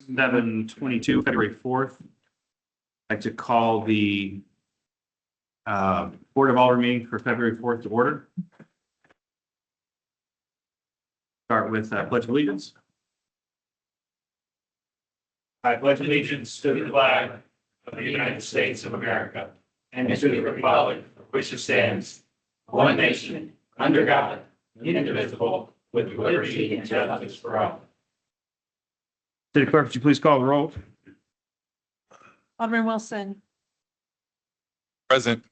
7/22, February 4th. I'd like to call the Board of Aldermen meeting for February 4th to order. Start with Pledge of Allegiance. I pledge allegiance to the flag of the United States of America and to the republic for which it stands, one nation, under God, indivisible, with liberty and justice for all. City Clerk, would you please call the roll? Alderman Wilson. Present.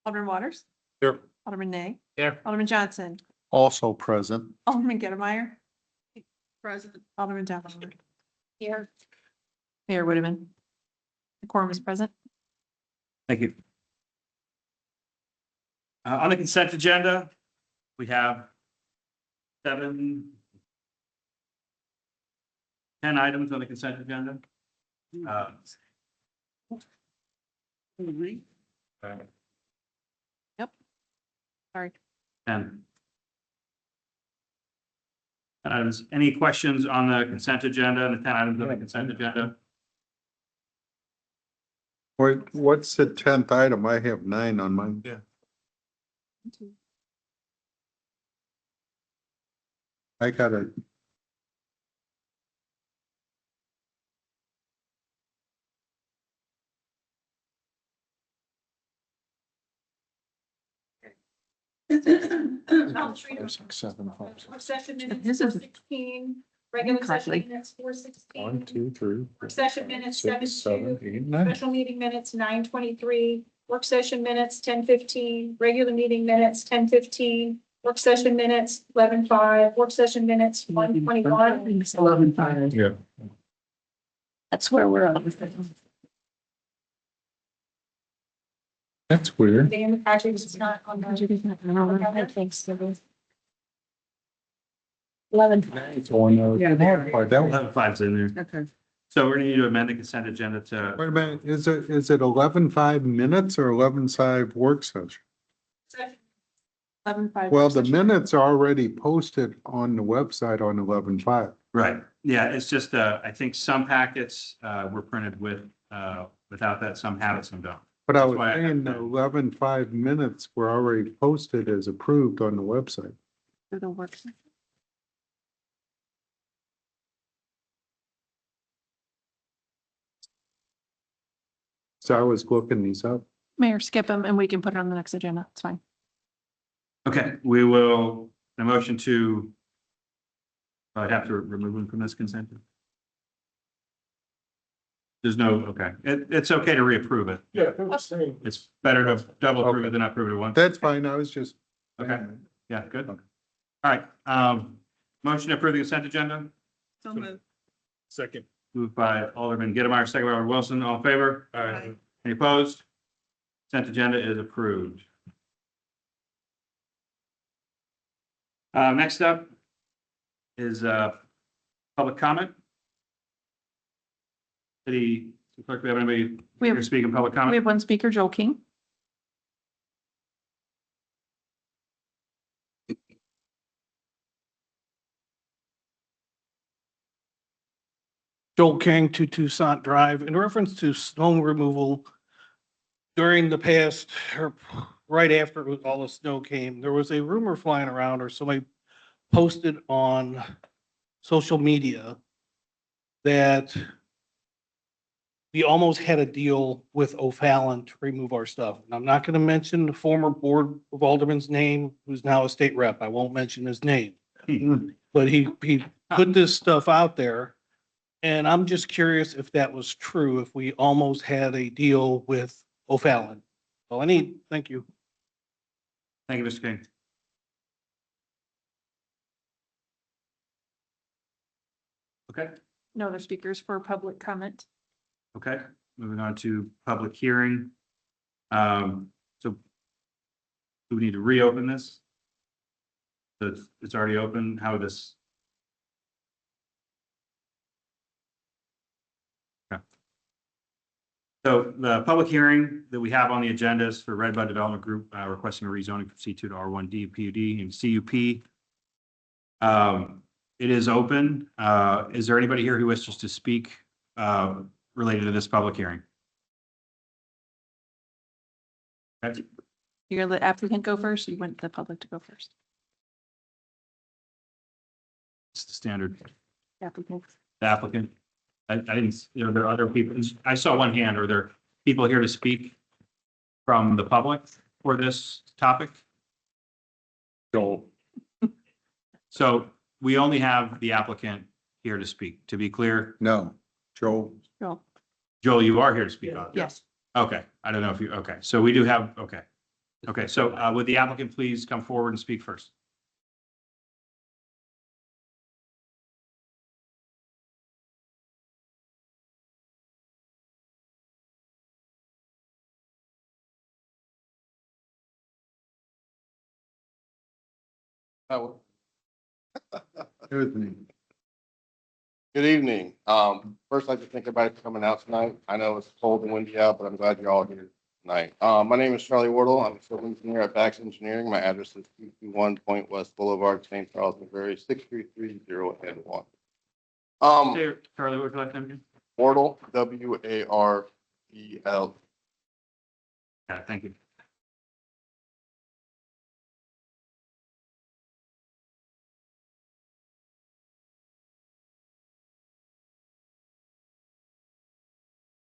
Alderman Waters. Here. Alderman Nay. Here. Alderman Johnson. Also present. Alderman Gettemeyer. Present. Alderman Downward. Here. Mayor Whitman. The quorum is present. Thank you. On the consent agenda, we have 10 items on the consent agenda. Yep. Sorry. 10 items. Any questions on the consent agenda and the 10 items on the consent agenda? Wait, what's the 10th item? I have 9 on mine. Yeah. I got it. Work session minutes This is- 416, regular session Correctly. minutes 416. 1, 2, 3, Work session minutes 6, 7, 7:2, 8, 9. special meeting minutes 9:23, work session minutes 10:15, regular meeting minutes 10:15, work session minutes 11:05, work session minutes 1:21. 11:05. Yeah. That's where we're at. That's weird. The end of the package is not on the. I think so. 11. It's on there. Yeah, there. Oh, that was- 11/5's in there. Okay. So we're going to need to amend the consent agenda to, Wait a minute, is it 11:05 minutes or 11:05 work session? 11:05. Well, the minutes are already posted on the website on 11:05. right. Yeah, it's just, I think some packets were printed with, without that, some have it, some don't. But I That's was why I- saying the 11:05 minutes were already posted as approved on the website. For the work session. So I was looking these up. Mayor, skip them and we can put it on the next agenda. It's fine. Okay, we will, a motion to, I'd have to remove them from this consent. There's no, okay, it's okay to reapprove it. Yeah. It's better to double approve it than not approve it once. That's fine, I was just. Okay, yeah, good. All right, motion to approve the consent agenda, So moved. Second. moved by Alderman Gettemeyer, second by Alderman Wilson, all in favor? Aye. Any opposed? Consent agenda is approved. Next up is public comment. City Clerk, do we have anybody We here have, to speak in public we comment? have one speaker, Joel King. Joel King, 2 Toussaint Drive, in reference to snow removal. During the past, or right after all the snow came, there was a rumor flying around, or somebody posted on social media that we almost had a deal with O'Fallon to remove our stuff. And I'm not going to mention the former Board of Alderman's name, who's now a state rep. I won't mention his name. But he put this stuff out there. And I'm just curious if that was true, if we almost had a deal with O'Fallon. All I need, thank you. Thank you, Mr. King. Okay, No other speakers for public comment. okay, moving on to public hearing. So do we need to reopen this? So it's already open, how this? Okay. So the public hearing that we have on the agenda is for Red Bud Development Group requesting a rezoning from C2 to R1D PUD and CUP. It is open. Is there anybody here who wishes to speak related to this public hearing? Okay. You're gonna let applicant go first, or you want the public to go first? It's the standard. Applicant. The applicant. I didn't, there are other people. I saw one hand. Are there people here to speak from the public for this topic? Joel. So we only have the applicant here to speak. To be clear, No, Joel. Joel. Joel, you are here to speak on it? Yes. Okay, I don't know if you, okay, so we do have, okay. Okay, so would the applicant please come forward and speak first? Here's me. Good evening. First, I'd like to thank everybody for coming out tonight. I know it's cold and windy out, but I'm glad you're all here tonight. My name is Charlie Wardle. I'm a civil engineer at Bax Engineering. My address is 221 Point West Boulevard, St. Charles, Missouri, 63301. Charlie, what's your last name again? Wardle, W-A-R-E-L. Yeah, thank you.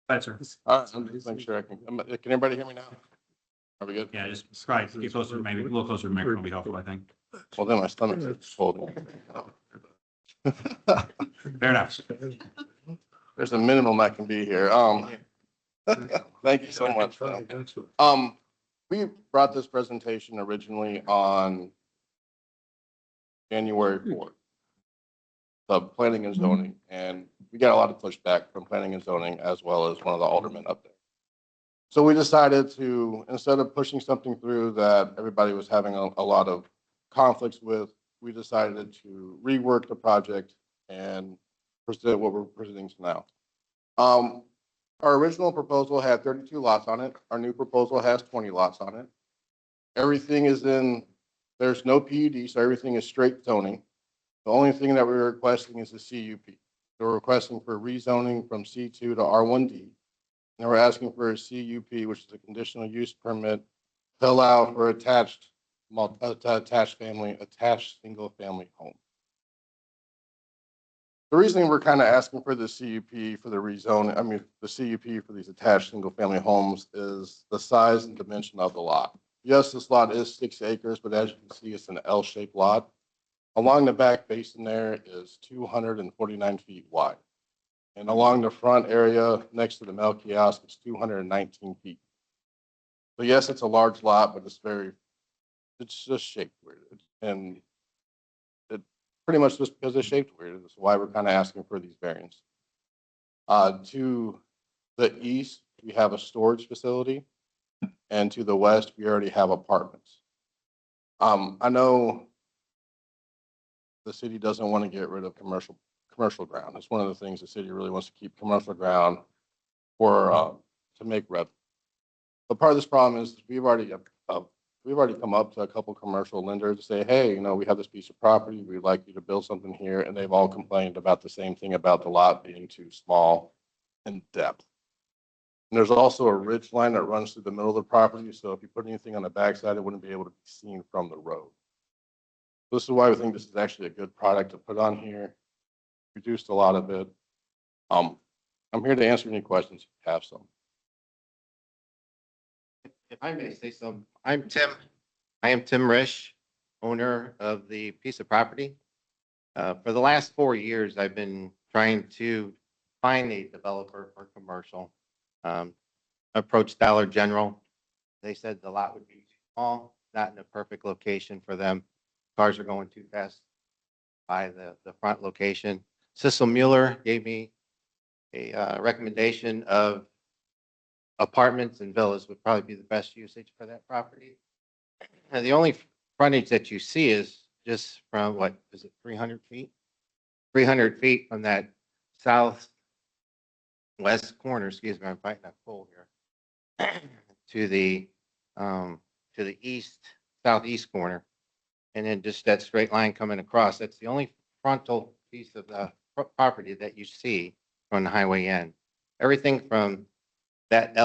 Hi, sir. I'm just making sure I can everybody hear me now? Are we good? Yeah, just try to get closer, maybe a little closer to the microphone would be helpful, I think. Well, then my stomach's full. Fair enough. There's a minimum I can be here. Thank you so much. We brought this presentation originally on January 4th. The planning and zoning, and we got a lot of pushback from planning and zoning as well as one of the aldermen up there. So we decided to, instead of pushing something through that everybody was having a lot of conflicts with, we decided to rework the project and present what we're presenting now. Our original proposal had 32 lots on it. Our new proposal has 20 lots on it. Everything is there's no PUD, so everything is straight zoning. The only thing that we're requesting is a CUP. So we're requesting for rezoning from C2 to R1D. And we're asking for a CUP, which is a conditional use permit to allow for attached single family home. The reason we're kind of asking for the CUP for the rezone, the CUP for these attached single family homes is the size and dimension of the lot. Yes, this lot is 6 acres, but as you can see, it's an L-shaped lot. Along the back basin there is 249 feet wide. And along the front area next to the mail kiosk, it's 219 feet. So yes, it's a large lot, but it's just shaped weird. And it pretty much just because it's shaped weird. That's why we're kind of asking for these variants. To the east, we have a storage facility. And to the west, we already have apartments. I know the city doesn't want to get rid of commercial ground. It's one of the things the city really wants to keep commercial ground for to make revenue. But part of this problem is we've already come up to a couple commercial lenders to say, hey, we have this piece of property. We'd like you to build something here, and they've all complained about the same thing about the lot being too small in depth. And there's also a ridge line that runs through the middle of the property, so if you put anything on the backside, it wouldn't be able to be seen from the road. This is why we think this is actually a good product to put on here. Reduced a lot of it. I'm here to answer any questions if you have some. If I may say so, I am Tim Risch, owner of the piece of property. For the last 4 years, I've been trying to find a developer for commercial. Approached Dollar General. They said the lot would be too small, not in a perfect location for them. Cars are going too fast by the front location. Cecil Mueller gave me a recommendation of apartments and villas would probably be the best usage for that property. And the only frontage that you see is just from, what is it, 300 feet? 300 feet from that southwest corner, excuse me, I'm fighting a cold here, to the southeast corner. And then just that straight line coming across. That's the only frontal piece of the property that you see from the highway end. Everything from that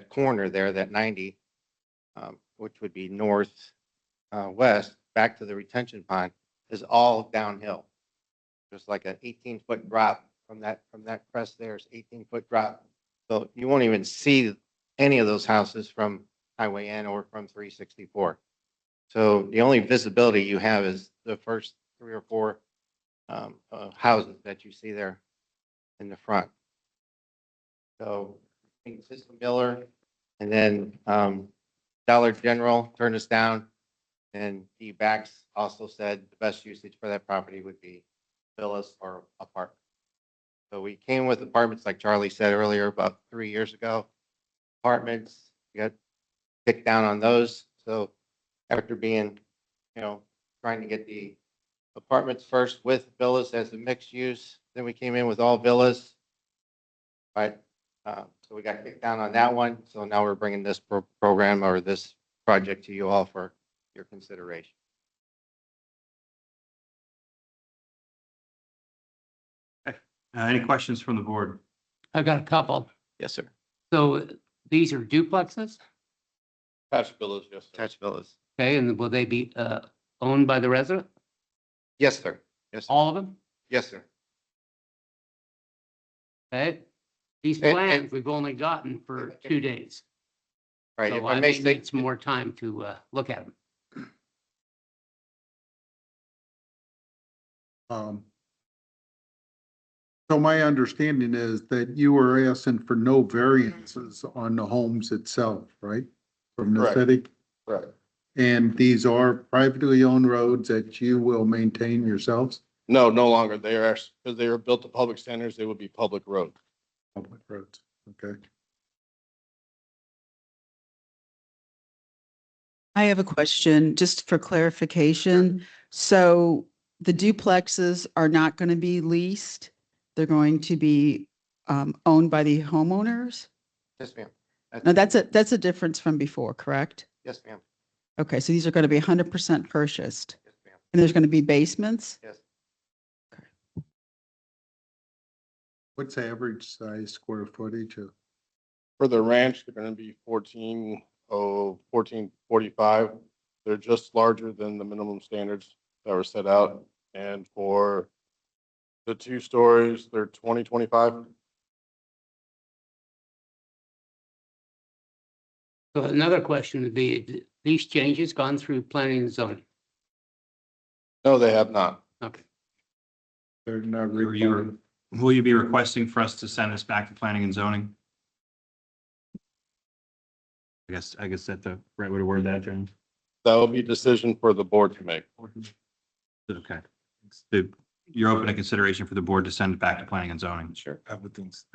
corner there, that 90, which would be north, west, back to the retention pond, is all downhill. There's like an 18-foot drop from that crest there, is 18-foot drop. So you won't even see any of those houses from Highway N or from 364. So the only visibility you have is the first 3 or 4 houses that you see there in the front. So I think System Miller and then Dollar General turned us down. And the Backs also said the best usage for that property would be villas or apartments. So we came with apartments, like Charlie said earlier, about 3 years ago. Apartments, we got kicked down on those. So after being, trying to get the apartments first with villas as a mixed use, then we came in with all villas. But so we got kicked down on that one. So now we're bringing this program or this project to you all for your consideration. Any questions from the board? I've got a couple. Yes, sir. So these are duplexes, Attached villas, yes, sir. Attached villas. okay, and will they be owned by the resident? Yes, sir. Yes, sir. All of them? Yes, sir. Okay. These And- plans we've only gotten for 2 days. Right. If So I I may may say, need some more time to look at them. So my understanding is that you were asking for no variances on the homes itself, right? From the Correct. city? Right. And these are privately owned roads that you will maintain yourselves? No, no longer. They are, because they are built to public standards, they would be public roads. Public roads, okay. I have a question, just for clarification. So the duplexes are not going to be leased? They're going to be owned by the homeowners? yes, ma'am. No, that's a difference from before, correct? Yes, ma'am. Okay, so these are going to be 100% purchased, Yes, ma'am. and there's going to be basements? Yes. What's the average size square footage of? For the ranch, they're gonna be 1445. They're just larger than the minimum standards that were set out. And for the 2 stories, they're 2025. So another question would be, these changes gone through planning and zoning? No, they have not. Okay. They're not Will you be requesting for us to send this back to planning and zoning? I guess that's the right way to word that, John. That will be a decision for the board to make. Okay. You're open to consideration for the board to send it back to planning and zoning? Sure. I would think so.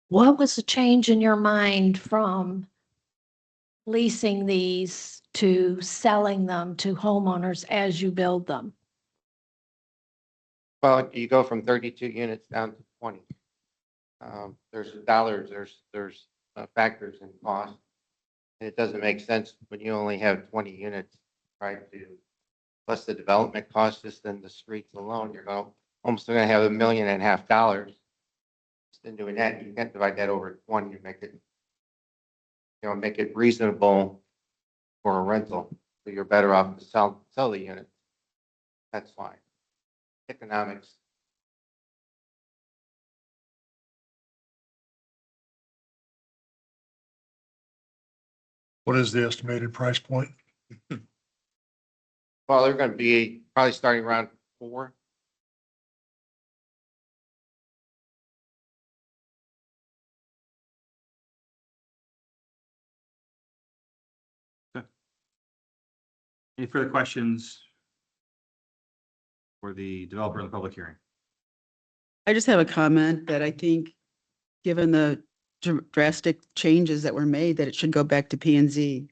What was the change in your mind from leasing these to selling them to homeowners as you build them? Well, you go from 32 units down to 20. There's dollars, there's factors in cost. And it doesn't make sense when you only have 20 units, right? Plus the development cost just in the streets alone, you're almost going to have $1.5 million. Just in doing that, you can't divide that over 20 to make it reasonable for a rental. So you're better off to sell the unit. That's fine. Economics. What is the estimated price point? Well, they're going to be probably starting around 4. Any further questions for the developer in the public hearing? I just have a comment that I think, given the drastic changes that were made, that it should go back to P and Z.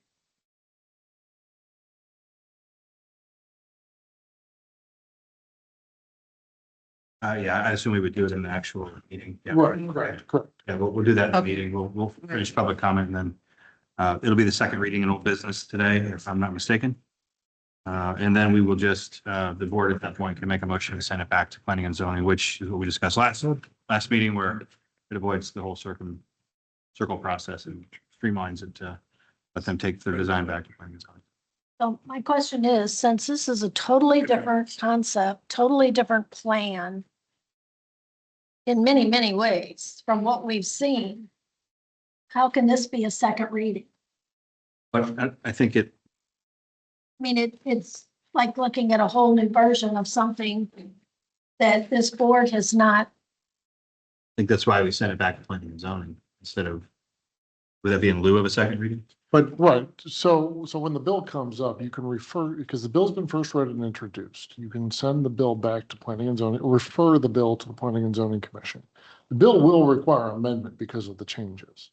Yeah, I assume we would do it in the actual meeting. Yeah. Right, correct. Yeah, we'll do that in the Okay. meeting. We'll finish public comment and then It'll be the second reading in old business today, if I'm not mistaken. And then we will just, the board at that point can make a motion to send it back to planning and zoning, which is what we discussed last meeting, where it avoids the whole circle process and streamlines it to let them take their design back to planning and zoning. So my question is, since this is a totally different concept, totally different plan in many, many ways from what we've seen, how can this be a second reading? But I think it, I mean, it's like looking at a whole new version of something that this board has not. I think that's why we sent it back to planning and zoning instead of, would that be in lieu of a second reading? But, right, so when the bill comes up, you can refer, because the bill's been first read and introduced, you can send the bill back to planning and zoning, or refer the bill to the planning and zoning commission. The bill will require amendment because of the changes.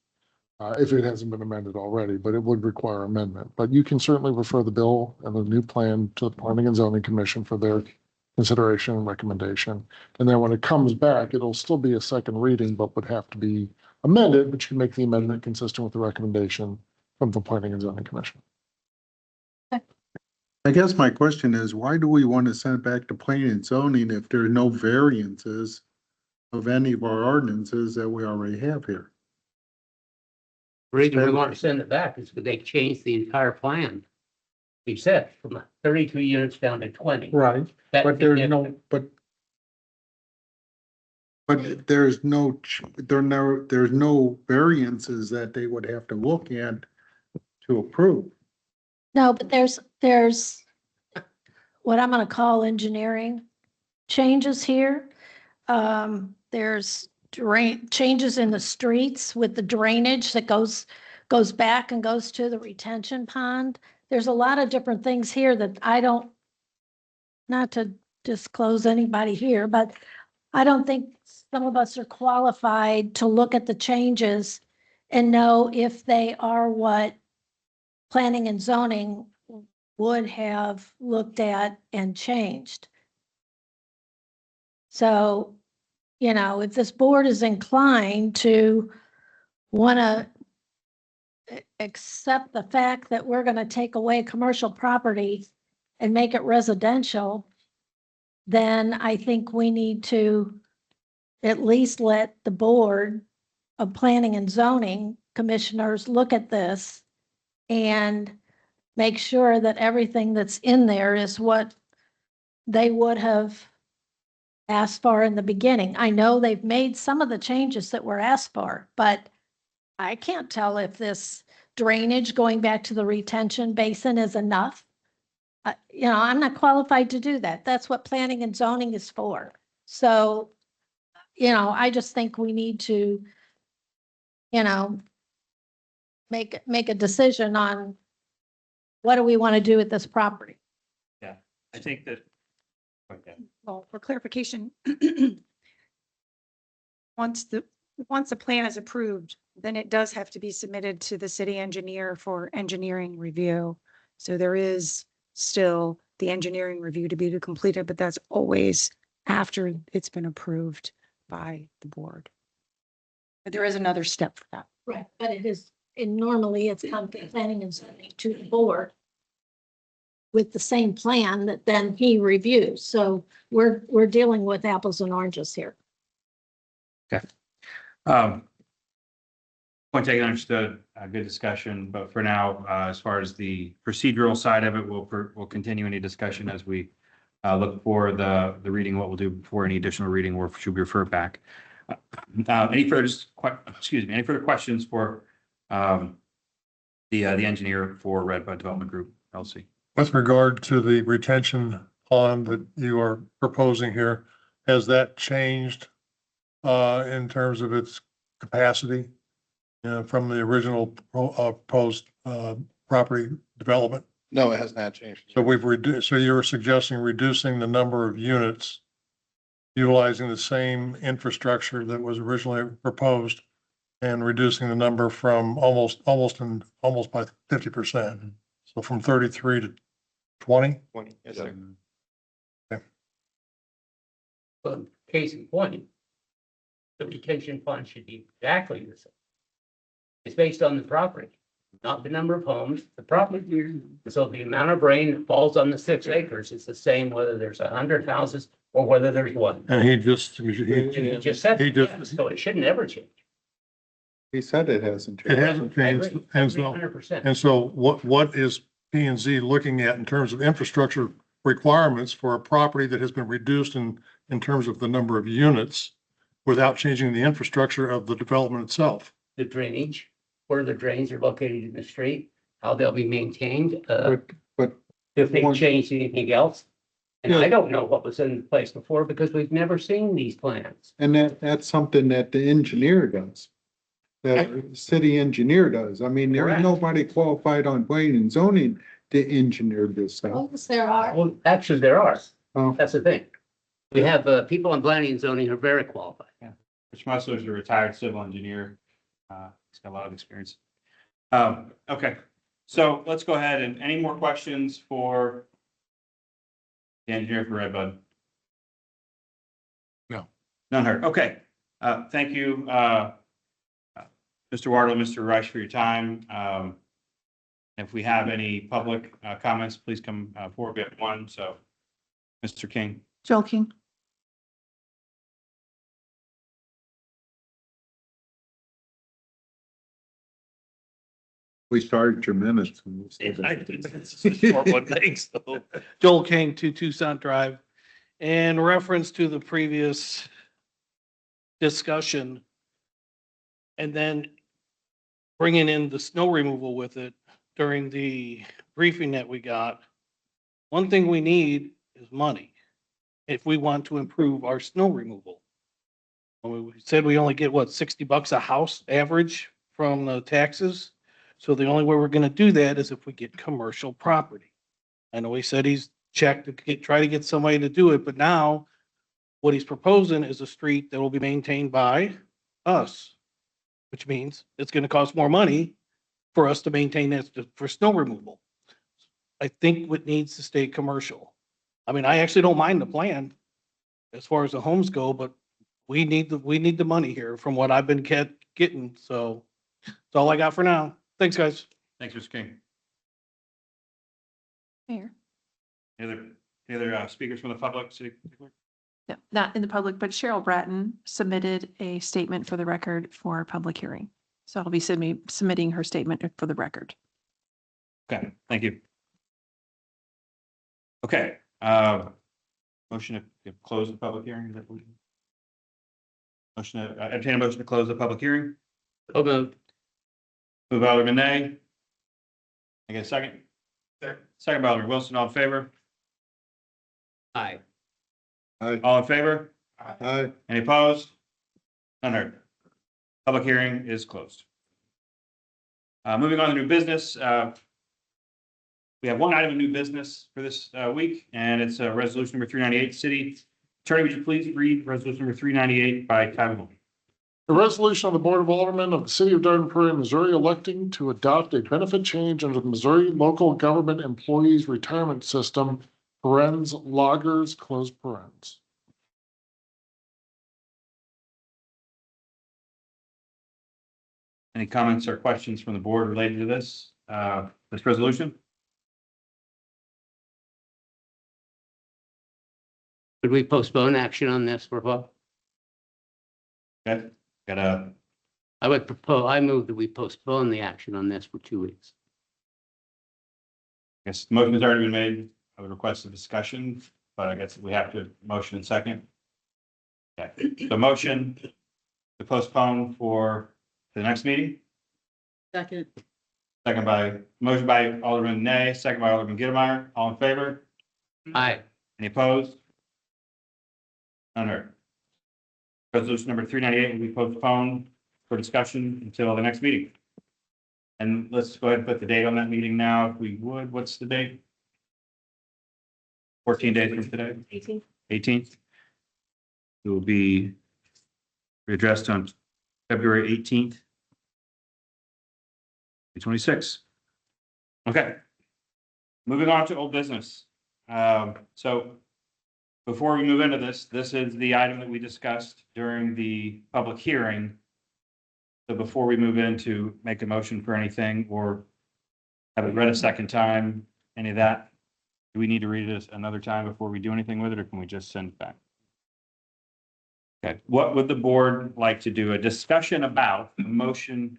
If it hasn't been amended already, but it would require amendment. But you can certainly refer the bill and the new plan to the planning and zoning commission for their consideration and recommendation. And then when it comes back, it'll still be a second reading, but would have to be amended, but you can make the amendment consistent with the recommendation from the planning and zoning commission. I guess my question is, why do we want to send it back to planning and zoning if there are no variances of any of our ordinances that we already have here? The reason we want to send it back is because they changed the entire plan. We said from 32 units down to 20. Right, That- but there's no, but there's no variances that they would have to look at to approve. No, but there's what I'm gonna call engineering changes here. There's changes in the streets with the drainage that goes back and goes to the retention pond. There's a lot of different things here that I don't, not to disclose anybody here, but I don't think some of us are qualified to look at the changes and know if they are what planning and zoning would have looked at and changed. So, if this board is inclined to want to accept the fact that we're going to take away commercial property and make it residential, then I think we need to at least let the board of planning and zoning commissioners look at this and make sure that everything that's in there is what they would have asked for in the beginning. I know they've made some of the changes that were asked for, but I can't tell if this drainage going back to the retention basin is enough. I'm not qualified to do that. That's what planning and zoning is for. So, I just think we need to, make a decision on what do we want to do with this property. Yeah, I think that. Okay. Well, for clarification, once the plan is approved, then it does have to be submitted to the city engineer for engineering review. So there is still the engineering review to be completed, but that's always after it's been approved by the board. But there is another step for that. Right, but normally it's come to planning and zoning to the board with the same plan that then he reviews. So we're dealing with apples and oranges here. Point taken, understood, good discussion, but for now, as far as the procedural side of it, we'll continue any discussion as we look for the reading, what we'll do before any additional reading, or should we refer it back. Any further questions for the engineer for Redbud Development Group, LC? With regard to the retention pond that you are proposing here, has that changed in terms of its capacity from the original proposed property development? No, it has not changed. So we've reduced, so you're suggesting reducing the number of units utilizing the same infrastructure that was originally proposed and reducing the number from almost by 50%. So from 33 to 20? 20, yes, sir. But case in point, the retention fund should be exactly the same. It's based on the property. not the number of homes, the property. So the amount of rain that falls on the 6 acres is the same whether there's 100 houses or whether there's one. And he just, And you just said, He just- yeah, so it shouldn't ever change. He said it hasn't it hasn't I changed. agree. And so, 100%. and so what is P and Z looking at in terms of infrastructure requirements for a property that has been reduced in terms of the number of units without changing the infrastructure of the development itself? The drainage, where the drains are located in the street, how they'll be maintained, But if they one- changed anything else. And Yeah. I don't know what was in place before because we've never seen these plans. And that's something that the engineer does. The city engineer does. I mean, there is Correct. nobody qualified on planning and zoning to engineer this stuff. Yes, there are. Well, actually, there are. Oh. That's the thing. We have, people in planning and zoning who are very qualified. Rich Musler is a retired civil engineer. He's got a lot of experience. Okay, so let's go ahead and any more questions for the engineer for Red Bud? No. None heard. Okay. Thank you, Mr. Wardle, Mr. Reich, for your time. If we have any public comments, please come forward. We have one. So, Mr. King. Joel King. We started your minutes. Joel King, 2 Tucson Drive. In reference to the previous discussion, and then bringing in the snow removal with it during the briefing that we got, one thing we need is money if we want to improve our snow removal. We said we only get, what, $60 a house average from the taxes? So the only way we're gonna do that is if we get commercial property. I know he said he's checked to try to get somebody to do it, but now what he's proposing is a street that will be maintained by us, which means it's gonna cost more money for us to maintain that for snow removal. I think what needs to stay commercial. I mean, I actually don't mind the plan as far as the homes go, but we need the money here from what I've been getting. So that's all I got for now. Thanks, guys. Thanks, Mr. King. Mayor. Any other speakers from the public? City Clerk? No, not in the public, but Cheryl Bratton submitted a statement for the record for a public hearing. So I'll be submitting her statement for the record. Okay, thank you. Okay, motion to close the public hearing. Is that what we- Motion to, entertain a motion to close the public hearing. So moved. Move by Alderman Nay. I get a second? Second by Alderman Wilson, all in favor? Aye. All in favor? Aye. Any opposed? None heard. Public hearing is closed. Moving on to new business. We have one item of new business for this week, and it's resolution number 398. City Attorney, would you please read resolution number 398 by title only? A resolution of the Board of Aldermen of the City of Garden Prairie, Missouri, electing to adopt a benefit change under the Missouri Local Government Employees Retirement System, parens, loggers, close parens. Any comments or questions from the board related to this resolution? Could we postpone action on this for what? Okay, got a, I move that we postpone the action on this for 2 weeks. I guess the motion has already been made. I would request a discussion, but I guess we have to motion and second. Okay, so motion to postpone for the next meeting. Second. Motion by Alderman Nay, second by Alderman Gittlemeyer. All in favor? Aye. Any opposed? None heard. Resolution number 398 will be postponed for discussion until the next meeting. And let's go ahead and put the date on that meeting now, if we would. What's the date? 14 days from today? 18th. It will be readdressed on February 18th. 2026. Okay. Moving on to old business. So before we move into this, this is the item that we discussed during the public hearing. So before we move in to make a motion for anything or have it read a second time, any of that, do we need to read it another time before we do anything with it, or can we just send it back? Okay, what would the board like to do? A discussion about a motion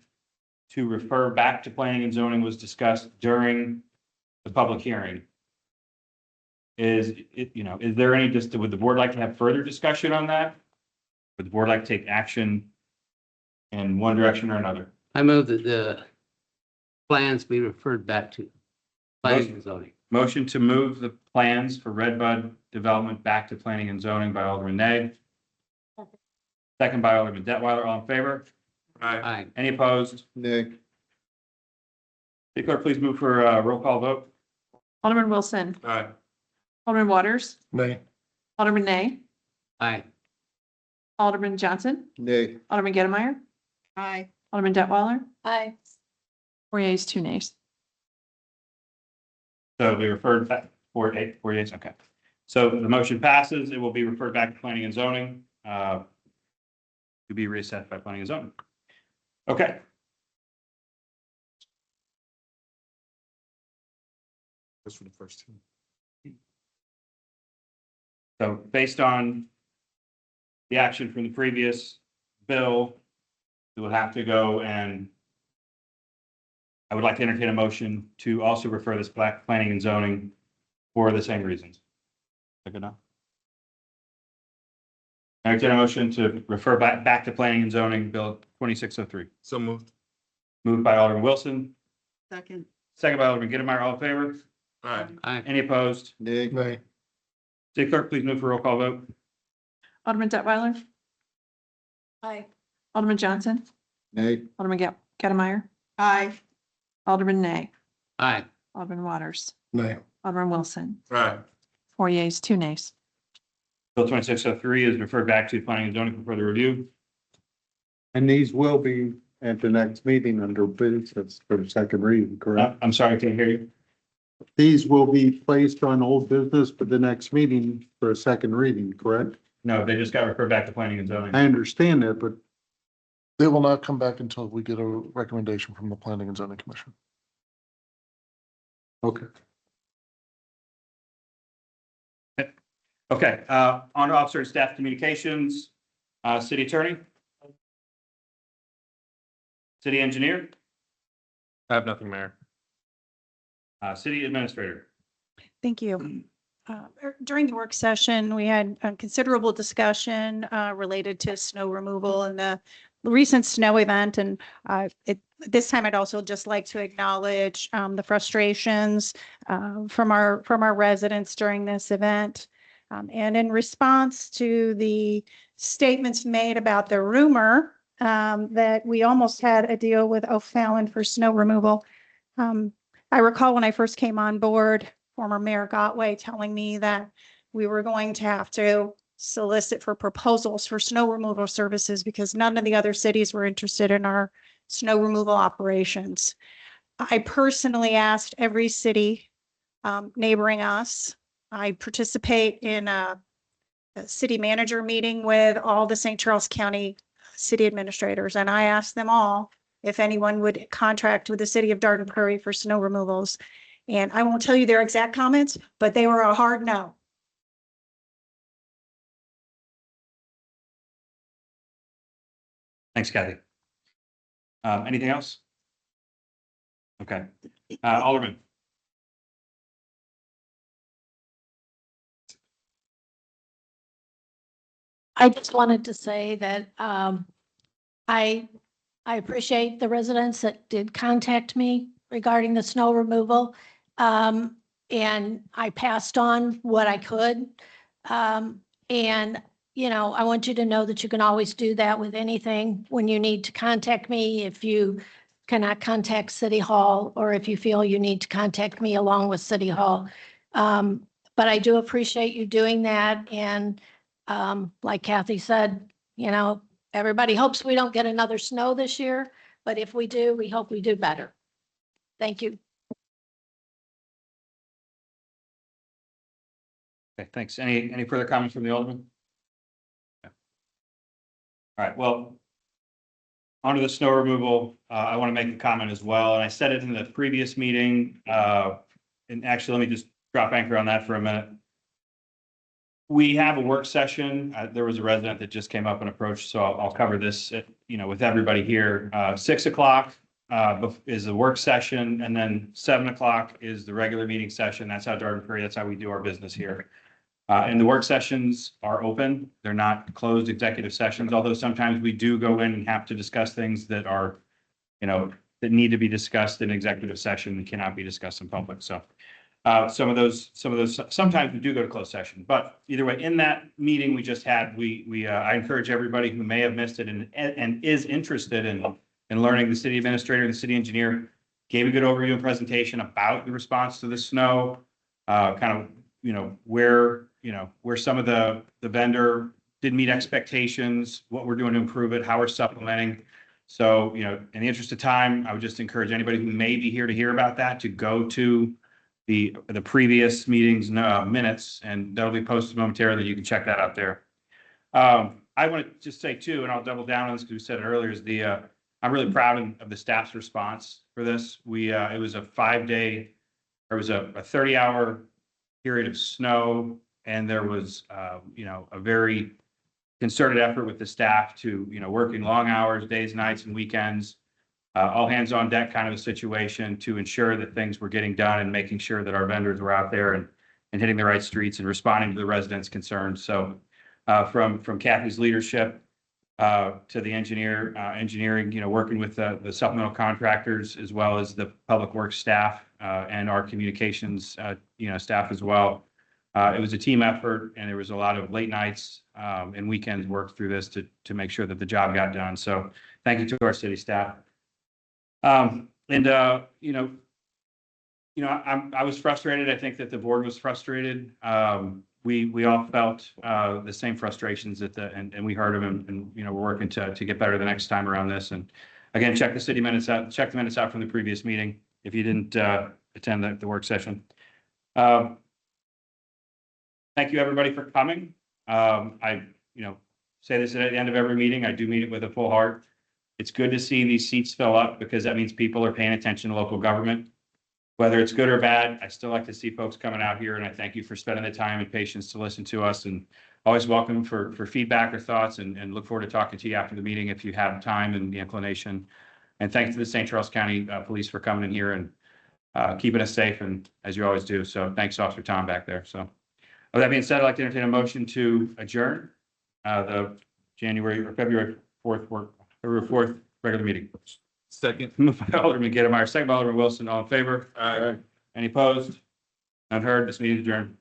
to refer back to planning and zoning was discussed during the public hearing. Is it, is there any, would the board like to have further discussion on that? Would the board like to take action in one direction or another? I move that the plans be referred back to planning and zoning. Motion to move the plans for Redbud development back to planning and zoning by Alderman Nay. Second by Alderman Detweiler. All in favor? Aye. Any opposed? Nay. City Clerk, please move for a roll call vote. Alderman Wilson, Aye. Alderman Waters, Nay. Alderman Nay, Aye. Alderman Johnson, Nay. Alderman Gettlemeyer, Aye. Alderman Detweiler, Aye. 4 yeas, 2 nays. So we referred back 4 yeas. Okay. So the motion passes. It will be referred back to planning and zoning to be reassessed by planning and zoning. Okay. That's for the first two. So based on the action from the previous bill, we will have to go and I would like to entertain a motion to also refer this back to planning and zoning for the same reasons. Is that good enough? Entertain a motion to refer back to planning and zoning, Bill 2603. So moved. Moved by Alderman Wilson, Second. second by Alderman Gittlemeyer. All in favor? Aye. Any opposed? Nay. Nay. City Clerk, please move for roll call vote. Alderman Detweiler, Aye. Alderman Johnson, Nay. Alderman Gettlemeyer, Aye. Alderman Nay, Aye. Alderman Waters, Nay. Alderman Wilson, Right. 4 yeas, 2 nays. Bill 2603 is referred back to planning and zoning for further review. And these will be at the next meeting under business for the second reading, correct? I'm sorry, I can't hear you. These will be placed on old business for the next meeting for a second reading, correct? No, they just got referred back to planning and zoning. I understand that, but They will not come back until we get a recommendation from the Planning and Zoning Commission. okay. Okay, on to officer and staff communications, city attorney. City engineer, I have nothing, Mayor. City administrator. Thank you. During the work session, we had a considerable discussion related to snow removal and the recent snow event. And this time I'd also just like to acknowledge the frustrations from our residents during this event. And in response to the statements made about the rumor that we almost had a deal with O'Fallon for snow removal. I recall when I first came on board, former Mayor Gotway telling me that we were going to have to solicit for proposals for snow removal services because none of the other cities were interested in our snow removal operations. I personally asked every city neighboring us. I participate in a city manager meeting with all the St. Charles County city administrators, and I asked them all if anyone would contract with the city of Dardenne Prairie for snow removals. And I won't tell you their exact comments, but they were a hard no. Thanks, Kathy. Anything else? Okay, Alderman. I just wanted to say that I appreciate the residents that did contact me regarding the snow removal. And I passed on what I could. And, you know, I want you to know that you can always do that with anything when you need to contact me. If you cannot contact City Hall, or if you feel you need to contact me along with City Hall. But I do appreciate you doing that. And like Kathy said, you know, everybody hopes we don't get another snow this year, but if we do, we hope we do better. Thank you. Okay, thanks. Any further comments from the Alderman? Okay. All right, well, onto the snow removal, I want to make a comment as well, and I said it in the previous meeting. And actually, let me just drop anchor on that for a minute. We have a work session. There was a resident that just came up and approached, so I'll cover this, with everybody here. 6 o'clock is the work session, and then 7 o'clock is the regular meeting session. That's how Darden Prairie, that's how we do our business here. And the work sessions are open. They're not closed executive sessions, although sometimes we do go in and have to discuss things that are, that need to be discussed in executive session and cannot be discussed in public. So some of those, sometimes we do go to closed session, but either way, in that meeting we just had, I encourage everybody who may have missed it and is interested in learning. The city administrator and the city engineer gave a good overview and presentation about the response to the snow, kind of, where some of the vendor didn't meet expectations, what we're doing to improve it, how we're supplementing. So, in the interest of time, I would just encourage anybody who may be here to hear about that to go to the previous meetings minutes, and that'll be posted momentarily. You can check that out there. I want to just say too, and I'll double down on this because we said it earlier, is I'm really proud of the staff's response for this. It was a 5-day, or it was a 30-hour period of snow, and there was, a very concerted effort with the staff to, working long hours, days, nights, and weekends, all hands on deck kind of a situation to ensure that things were getting done and making sure that our vendors were out there and hitting the right streets and responding to the residents' concerns. So from Kathy's leadership to the engineering, working with the supplemental contractors as well as the public works staff and our communications, staff as well. It was a team effort, and there was a lot of late nights and weekends worked through this to make sure that the job got done. So thank you to our city staff. I was frustrated. I think that the board was frustrated. We all felt the same frustrations and we heard them, and we're working to get better the next time around this. And again, check the minutes out from the previous meeting if you didn't attend the work session. Thank you, everybody, for coming. I say this at the end of every meeting. I do mean it with a full heart. It's good to see these seats fill up because that means people are paying attention to local government. Whether it's good or bad, I still like to see folks coming out here, and I thank you for spending the time and patience to listen to us, and always welcome for feedback or thoughts, and look forward to talking to you after the meeting if you have time and the inclination. And thanks to the St. Charles County Police for coming in here and keeping us safe, and as you always do. So thanks, Officer Tom back there. So with that being said, I'd like to entertain a motion to adjourn the February 4th regular meeting. Second. Moved by Alderman Gettemeyer, second by Alderman Wilson. All in favor? Aye. Any opposed? None heard. This meeting is adjourned.